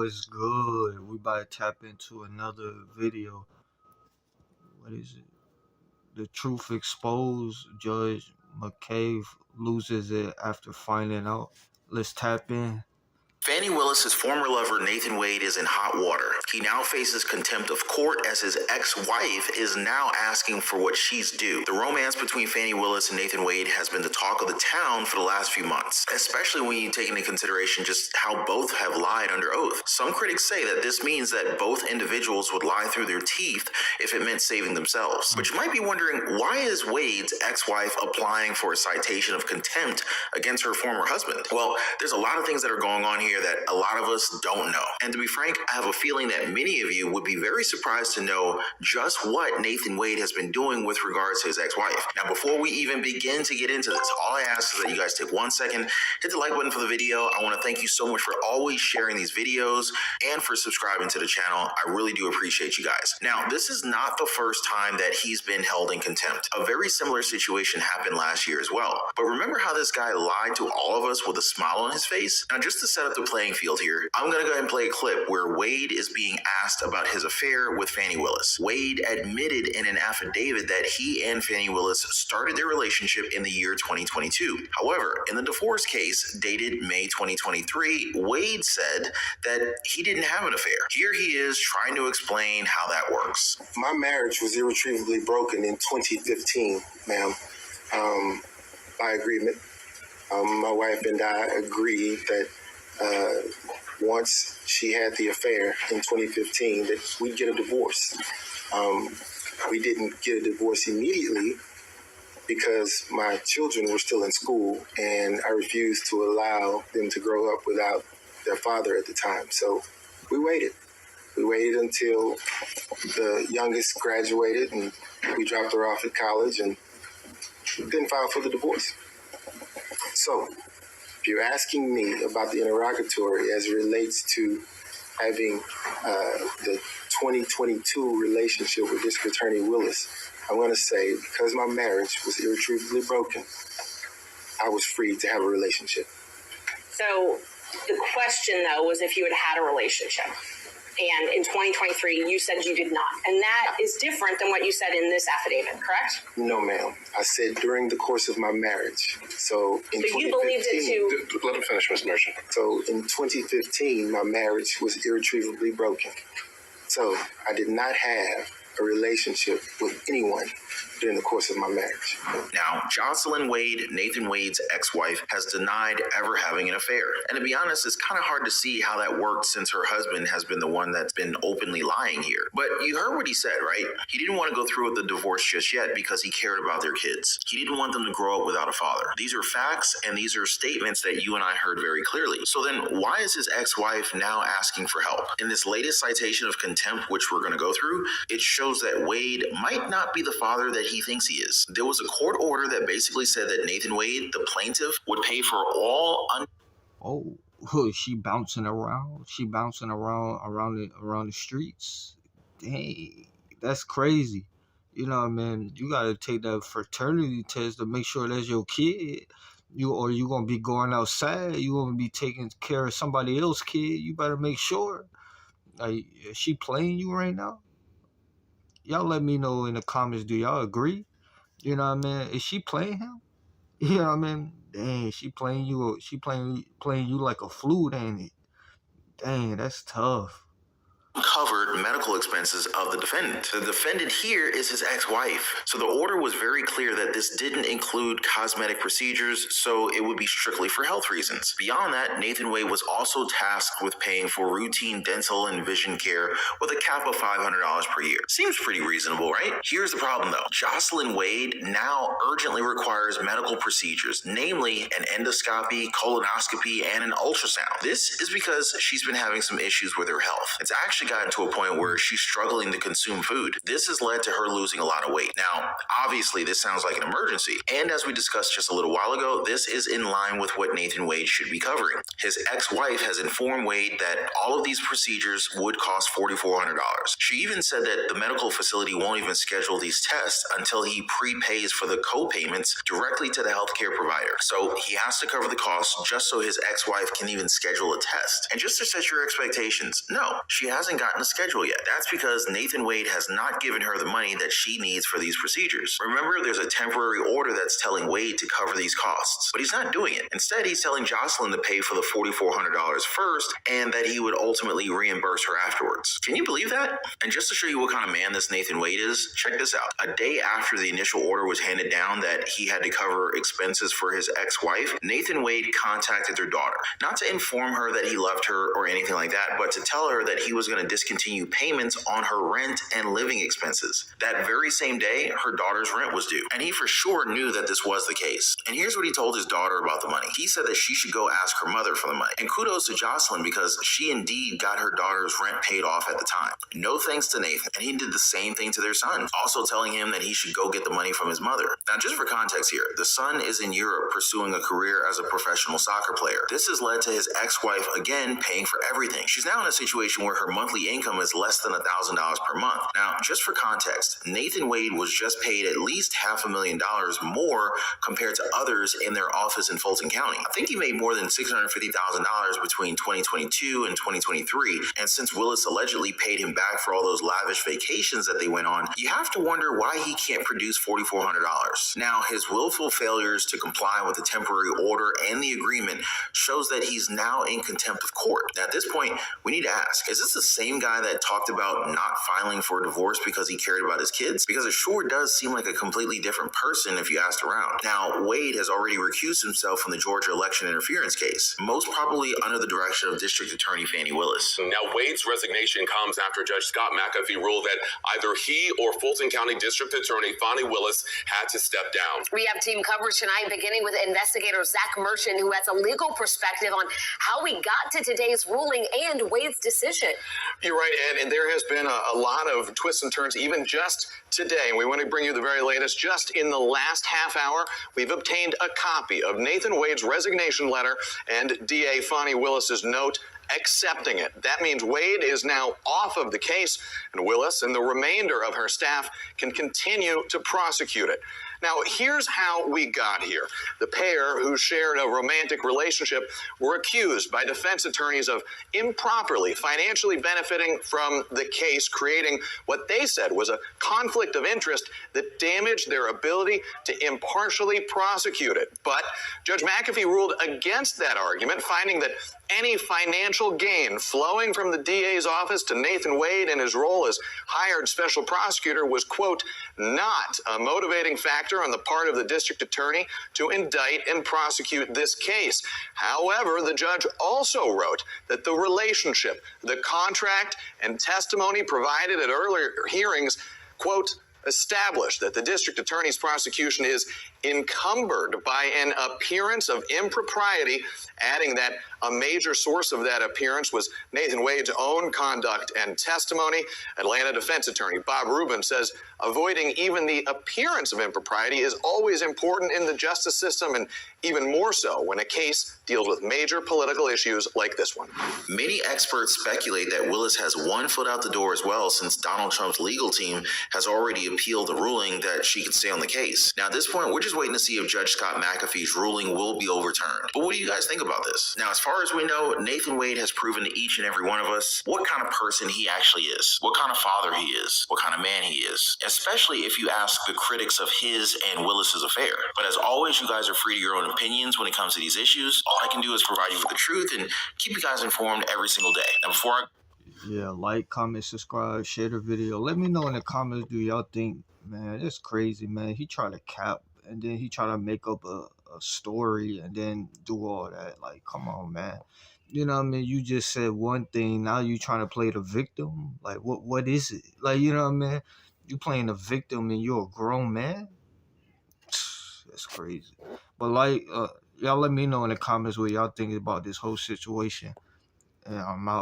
what's good? We about to tap into another video. What is it? The truth exposed. Judge Mcafee loses it after finding out. Let's tap in. Fani Willis' former lover Nathan Wade is in hot water. He now faces contempt of court as his ex-wife is now asking for what she's due. The romance between Fani Willis and Nathan Wade has been the talk of the town for the last few months, especially when you take into consideration just how both have lied under oath. Some critics say that this means that both individuals would lie through their teeth if it meant saving themselves. But you might be wondering, why is Wade's ex-wife applying for a citation of contempt against her former husband? Well, there's a lot of things that are going on here that a lot of us don't know. And to be frank, I have a feeling that many of you would be very surprised to know just what Nathan Wade has been doing with regards to his ex-wife. Now, before we even begin to get into this, all I ask is that you guys take 1 second, hit the like button for the video. I want to thank you so much for always sharing these videos and for subscribing to the channel. I really do appreciate you guys. Now, this is not the first time that he's been held in contempt. A very similar situation happened last year as well. But remember how this guy lied to all of us with a smile on his face? Now, just to set up the playing field here, I'm going to go ahead and play a clip where Wade is being asked about his affair with Fani Willis. Wade admitted in an affidavit that he and Fani Willis started their relationship in the year 2022. However, in the divorce case dated May 2023, Wade said that he didn't have an affair. Here he is trying to explain how that works. My marriage was irretrievably broken in 2015, ma'am, by agreement. My wife and I agreed that once she had the affair in 2015 that we'd get a divorce. We didn't get a divorce immediately because my children were still in school and I refused to allow them to grow up without their father at the time. So we waited. We waited until the youngest graduated and we dropped her off at college and then filed for the divorce. So if you're asking me about the interrogatory as it relates to having the 2022 relationship with District Attorney Willis, I'm going to say because my marriage was irretrievably broken, I was free to have a relationship. So the question, though, was if you had a relationship. And in 2023, you said you did not. And that is different than what you said in this affidavit, correct? No, ma'am. I said during the course of my marriage. So you believed it too? Let him finish, Ms. Merchant. So in 2015, my marriage was irretrievably broken. So I did not have a relationship with anyone during the course of my marriage. Now, Jocelyn Wade, Nathan Wade's ex-wife, has denied ever having an affair. And to be honest, it's kind of hard to see how that worked since her husband has been the one that's been openly lying here. But you heard what he said, right? He didn't want to go through with the divorce just yet because he cared about their kids. He didn't want them to grow up without a father. These are facts and these are statements that you and I heard very clearly. So then why is his ex-wife now asking for help? In this latest citation of contempt, which we're going to go through, it shows that Wade might not be the father that he thinks he is. There was a court order that basically said that Nathan Wade, the plaintiff, would pay for all She bouncing around. She bouncing around the streets. Dang, that's crazy. You know what I mean? You gotta take that fraternity test to make sure that's your kid. You gonna be going outside. You gonna be taking care of somebody else's kid. You better make sure. Like, is she playing you right now? Y'all let me know in the comments. Do y'all agree? You know what I mean? Is she playing him? You know what I mean? Dang, she playing you. She playing you like a flute, ain't it? Dang, that's tough. Covered medical expenses of the defendant. The defendant here is his ex-wife. So the order was very clear that this didn't include cosmetic procedures, so it would be strictly for health reasons. Beyond that, Nathan Wade was also tasked with paying for routine dental and vision care with a cap of $500 per year. Seems pretty reasonable, right? Here's the problem though. Jocelyn Wade now urgently requires medical procedures, namely an endoscopy, colonoscopy, and an ultrasound. This is because she's been having some issues with her health. It's actually actually gotten to a point where she's struggling to consume food. This has led to her losing a lot of weight. Now, obviously, this sounds like an emergency. And as we discussed just a little while ago, this is in line with what Nathan Wade should be covering. His ex-wife has informed Wade that all of these procedures would cost $4,400. She even said that the medical facility won't even schedule these tests until he prepays for the co-payments directly to the healthcare provider. So he has to cover the costs just so his ex-wife can even schedule a test. And just to set your expectations, no, she hasn't gotten a schedule yet. That's because Nathan Wade has not given her the money that she needs for these procedures. Remember, there's a temporary order that's telling Wade to cover these costs, but he's not doing it. Instead, he's telling Jocelyn to pay for the $4,400 first and that he would ultimately reimburse her afterwards. Can you believe that? And just to show you what kind of man this Nathan Wade is, check this out. A day after the initial order was handed down that he had to cover expenses for his ex-wife, Nathan Wade contacted their daughter, not to inform her that he loved her or anything like that, but to tell her that he was going to discontinue payments on her rent and living expenses. That very same day, her daughter's rent was due, and he for sure knew that this was the case. And here's what he told his daughter about the money. He said that she should go ask her mother for the money. And kudos to Jocelyn because she indeed got her daughter's rent paid off at the time. No thanks to Nathan. And he did the same thing to their son, also telling him that he should go get the money from his mother. Now, just for context here, the son is in Europe pursuing a career as a professional soccer player. This has led to his ex-wife, again, paying for everything. She's now in a situation where her monthly income is less than $1,000 per month. Now, just for context, Nathan Wade was just paid at least $500,000 more compared to others in their office in Fulton County. I think he made more than $650,000 between 2022 and 2023. And since Willis allegedly paid him back for all those lavish vacations that they went on, you have to wonder why he can't produce $4,400. Now, his willful failures to comply with the temporary order and the agreement shows that he's now in contempt of court. Now, at this point, we need to ask, is this the same guy that talked about not filing for a divorce because he cared about his kids? Because it sure does seem like a completely different person if you asked around. Now, Wade has already recused himself from the Georgia election interference case, most probably under the direction of District Attorney Fani Willis. Now, Wade's resignation comes after Judge Scott Mcafee ruled that either he or Fulton County District Attorney Fani Willis had to step down. We have team coverage tonight, beginning with investigator Zach Merchant, who has a legal perspective on how we got to today's ruling and Wade's decision. You're right, Ed, and there has been a lot of twists and turns even just today. And we want to bring you the very latest. Just in the last half hour, we've obtained a copy of Nathan Wade's resignation letter and DA Fani Willis's note accepting it. That means Wade is now off of the case, and Willis and the remainder of her staff can continue to prosecute it. Now, here's how we got here. The pair, who shared a romantic relationship, were accused by defense attorneys of improperly financially benefiting from the case, creating what they said was a conflict of interest that damaged their ability to impartially prosecute it. But Judge Mcafee ruled against that argument, finding that any financial gain flowing from the DA's office to Nathan Wade in his role as hired special prosecutor was, quote, not a motivating factor on the part of the district attorney to indict and prosecute this case. However, the judge also wrote that the relationship, the contract, and testimony provided at earlier hearings, quote, established that the district attorney's prosecution is encumbered by an appearance of impropriety, adding that a major source of that appearance was Nathan Wade's own conduct and testimony. Atlanta defense attorney Bob Rubin says avoiding even the appearance of impropriety is always important in the justice system, and even more so when a case deals with major political issues like this one. Many experts speculate that Willis has one foot out the door as well, since Donald Trump's legal team has already appealed the ruling that she can stay on the case. Now, at this point, we're just waiting to see if Judge Scott Mcafee's ruling will be overturned. But what do you guys think about this? Now, as far as we know, Nathan Wade has proven to each and every one of us what kind of person he actually is, what kind of father he is, what kind of man he is, especially if you ask the critics of his and Willis's affair. But as always, you guys are free to your own opinions when it comes to these issues. All I can do is provide you with the truth and keep you guys informed every single day. Now, before I... Yeah, like, comment, subscribe, share the video. Let me know in the comments, do y'all think, man, it's crazy, man. He tried to cap, and then he tried to make up a story and then do all that. Like, come on, man. You know what I mean? You just said one thing, now you trying to play the victim? Like, what is it? Like, you know what I mean? You playing the victim and you're a grown man? That's crazy. But like, y'all let me know in the comments what y'all think about this whole situation. And I'm out.